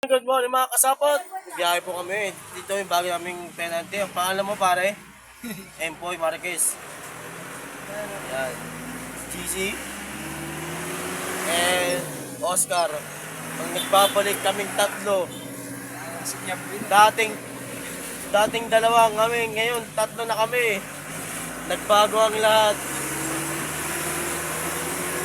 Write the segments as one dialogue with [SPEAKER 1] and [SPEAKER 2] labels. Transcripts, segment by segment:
[SPEAKER 1] Good morning mga kasapot. Biyahe po kami. Dito yung bago naming penalty. Ang pangalan mo pare? Empoy Marquez. Yan. GC. And Oscar. Ang nagbabalik kaming tatlo. Dating dalawa kami. Ngayon tatlo na kami. Nagbago ang lahat.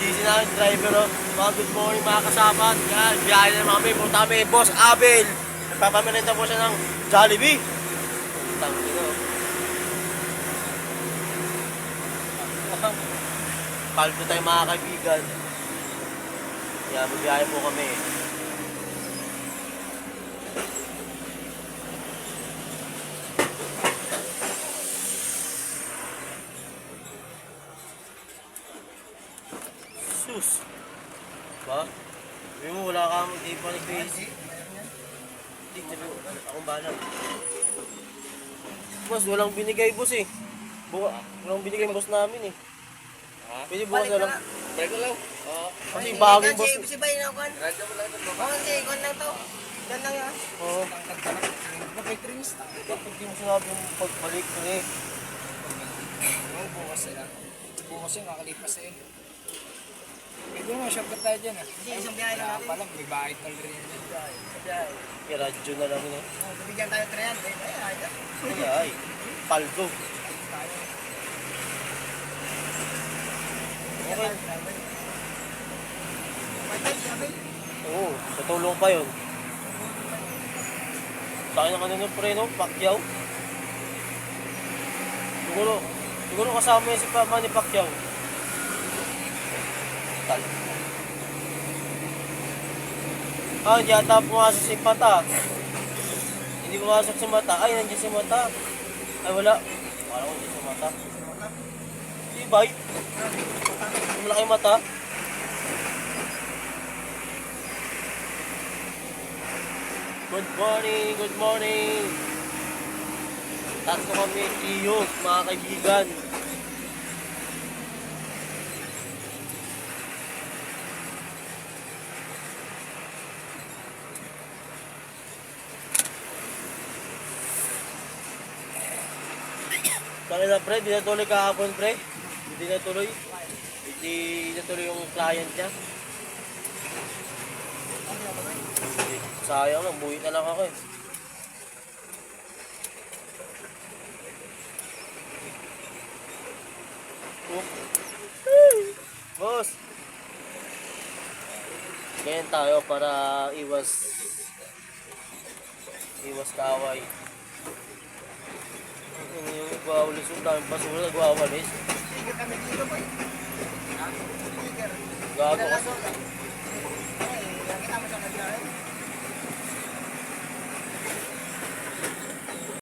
[SPEAKER 1] GC na yung driver. Mga good morning mga kasapat. Yan, biyahe na naman kami. Punta kami, Boss Abel. Nagpapaminenta po siya ng Jollibee. Puntang ino. Paldo tayo mga kaibigan. Yan, biyahe po kami. Sus. Ba? Sabi mo, wala ka hindi pa nag-crazy. Hindi, sabi mo, akong bahala. Boss, walang binigay boss eh. Walang binigay boss namin eh. Pwede bukas na lang.
[SPEAKER 2] Balik na lang.
[SPEAKER 1] Kasi bago yung boss.
[SPEAKER 3] Si Bay na kuan.
[SPEAKER 2] Radyo mo lang ito.
[SPEAKER 3] Oo, si kuan lang to. Yan lang yan.
[SPEAKER 1] Oo.
[SPEAKER 3] Mag-trings.
[SPEAKER 1] Bakit di mo sinabi yung pagbalik ko eh.
[SPEAKER 2] Oo, bukas sila. Bukas yung kakalipas eh. Pwede mo, shortcut tayo dyan ah.
[SPEAKER 3] Hindi, isang biyahe lang natin.
[SPEAKER 2] Palang, may bakit na rin yun.
[SPEAKER 1] Kaya radyo na lang yun.
[SPEAKER 3] Oh, bibigyan tayo 300.
[SPEAKER 1] Ay, paldo. Okay. Oo, tutulong pa yun. Sa akin naman yung preno, Pacquiao. Siguro kasama yun si Manny Pacquiao. Tal. Hindi ata pumasok si Mata. Hindi pumasok si Mata. Ay, nandiyan si Mata. Ay, wala. Wala ko nandiyan si Mata. Si Bay. Malaki mata. Good morning, good morning. Tatlo kami iyog, mga kaibigan. Kaya na pre, di natuloy kahapon pre. Hindi natuloy. Hindi natuloy yung client niya. Sayang lang, buhay na lang ako eh. Boss! Ganyan tayo para iwas kaway. Yung nagwawalis yung daming basura, nagwawalis. Gago ka.